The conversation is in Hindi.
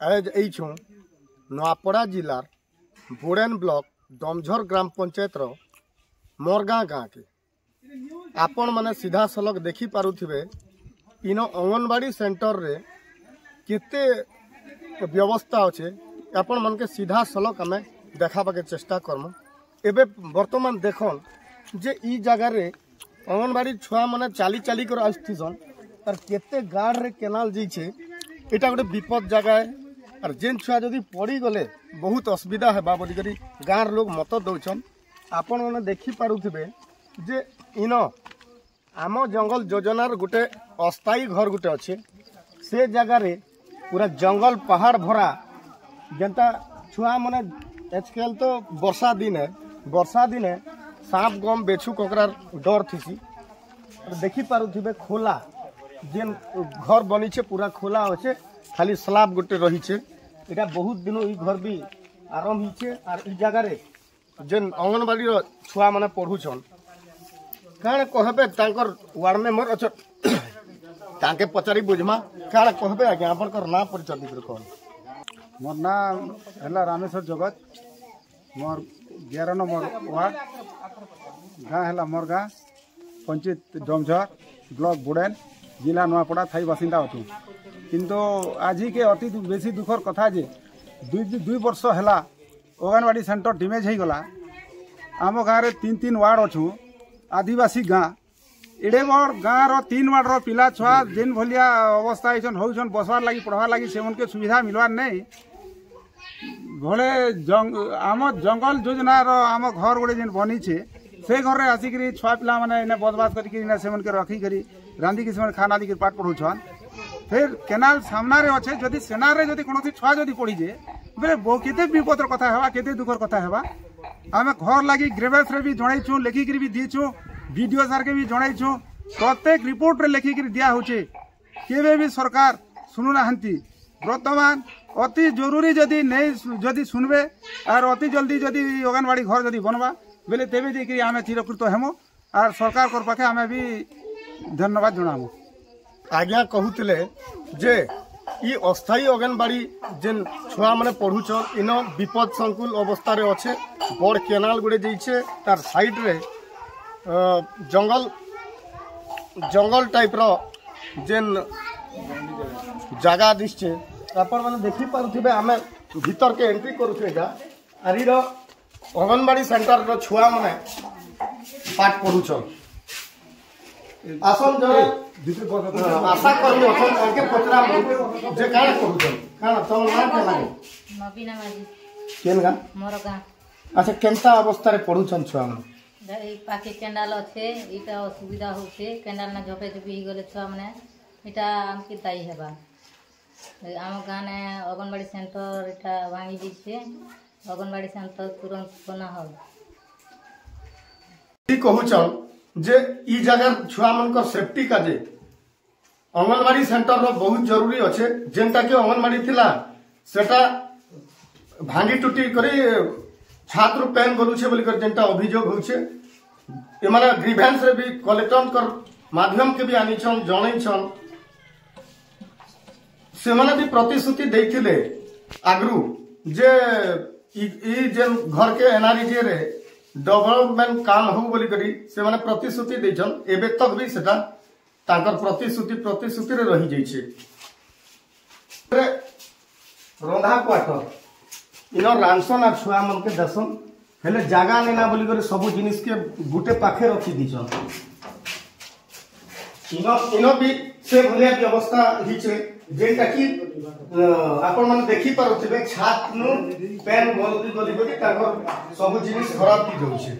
आज यू नुआपड़ा जिलार बुड़ेन ब्लॉक डमझर ग्राम पंचायत मोरगाँ गाँ के आपण मैंने सीधा सलख देखी पारुथिबे इन अंगनवाड़ी सेंटर रे केते व्यवस्था अच्छे आपण मन के सीधा सलख आम देखा के चेष्टा करमु। एबे वर्तमान देखन जे ई जगह रे अंगनवाड़ी छुआ मैंने चाली चाली कर आसतीसन और केते गाड़ रे केनाल जाइछे एटा गोटे विपद जगह है और जेन छुआ जदि पड़ी गले बहुत असुविधा है बोलिकी गाँव लोग मत दौन आपण मैंने देखी पारुथिबे जे इन आम जंगल योजनार गोटे अस्थायी घर गोटे अच्छे से जगह रे पूरा जंगल पहाड़ भरा जेनता छुआ मैंने आजकल तो वर्षा दिन है सांप गम बेछू ककरार डर थी देखी पारुथिबे खोला जेन घर बनी पूरा खोला अच्छे खाली स्लाब गोटे रही एटा बहुत दिन ई घर भी आरंभ होइछे और ई जगह रे जेन अंगनवाड़ी छुआ माने पढ़ुछन काण कहबे तांकर वार्ड मेंबर अच्छा तांके पचारी बुझमा काण कहबे आज्ञा आपनकर नाम परिचय दिकर कोन। मोर नाम हला रामेश्वर जगत मोर 11 नंबर वार्ड गाँ हला मोर गाँ पंचायत डमझर ब्लॉक बुड़ेन जिला नुआपड़ा थाई बासिंदा अच्छु किंतु आज के अति बेसी दुखर कथा जे दुई वर्ष है अंगनवाड़ी सेंटर डिमेज हो गला आम गाँव में 3 वार्ड अच्छु आदिवासी गाँ एडे बड़ गाँव तीन वार्ड पिला छुआ जेन भलिया अवस्था होन बसवार लगी पढ़वार लगी से उनके सुविधा मिलवार नहीं भले आम जंगल योजनार आम घर गोटे जेन बनी से घर में आसिक छुआ पिला मैंने बदमाश करके रखिक रांधिक से खाना दी पाठ पढ़ाऊन फिर केनाल सामना रे अच्छे जदि सेना रे जदि कौन छुआ जदि पड़ी जाए बोले केते विपदर कथा है केते दुखर कथा है आम घर लगी ग्रेवेस रे भी जणैछु लिखिक भी दीचु वीडियो सार के भी जणैछु प्रत्येक रिपोर्ट रे लिखिक दिया होचे केबे भी सरकार सुनु नाहंती वर्तमान अति जरूरी जदि नहीं जदि सुनबे और अति जल्दी जदि अंगनवाड़ी घर जदि बनवा बेले तेबे देखिए आम चिरकृत हेमु और सरकार कर पाखे आम भी धन्यवाद जनामु। आज्ञा कहूले जे ई अस्थायी अंगनवाड़ी जेन छुआ मैंने पढ़ुछन इन विपद संकुल अवस्था रे अच्छे बड़ केनाल गुड़े जाइछे तार साइड रे जंगल टाइप रो जेन जगह दिशे आपण माने देखि पारुथिबे आमे भीतर के एंट्री करूथे जा आरी रो अंगनवाड़ी सेंटर रो छुआ माने पाठ पढ़ुछन आसन जरे आशा कर्मी अछन उनके पचरा जे काहे करूछन काना तम नाम के लागे नबीना माजी केन गा मोर गा अच्छा केनता अवस्था रे पढ़ुछन छुआ माने ए पाके केंडाल अच्छे इटा असुविधा होचे केंडाल ना झपे झपी गले छुआ माने इटा हमके दाई हेबा आम गाँव ने अंगनवाड़ी सेंटर इटा भांगी दिसे अंगनवाड़ी सेंटर तुरंत बना हो कहूछन जे ई जगह छुआ मन को सेफ्टी का जे अंगनवाड़ी सेंटर रो बहुत जरूरी अच्छे जेनटा के अंगनवाड़ी थिला सेटा भांगी टूटी करी छात्र पेन गलुछे बोली कर जेनटा अभियोग होछे ए माने ग्रीवेंस रे भी कलेक्टर कर माध्यम के भी आनिछन जणैछन से माने भी प्रतिश्रुति देथिले आगरू जे ई जेन घर के एनआरजी रे डेवलपमेंट काम हो बोली करी से माने प्रतिश्रुति देछन एबे तक भी सेटा ताकर प्रतिश्रुति रे रही जाइछे रंधा क्वार्टर इन रांसन आ छुआ मन के दसन हेले जागा नेना बोली करी सब जिनिस के गुटे पाखे रखी दिछन इन भी से भलिया व्यवस्था हिचे जेनटा कि आपण मन देखि पारुथिबे छात नु पेन गलती गली गली ताकर सब जिनिस खराब की जाउछे।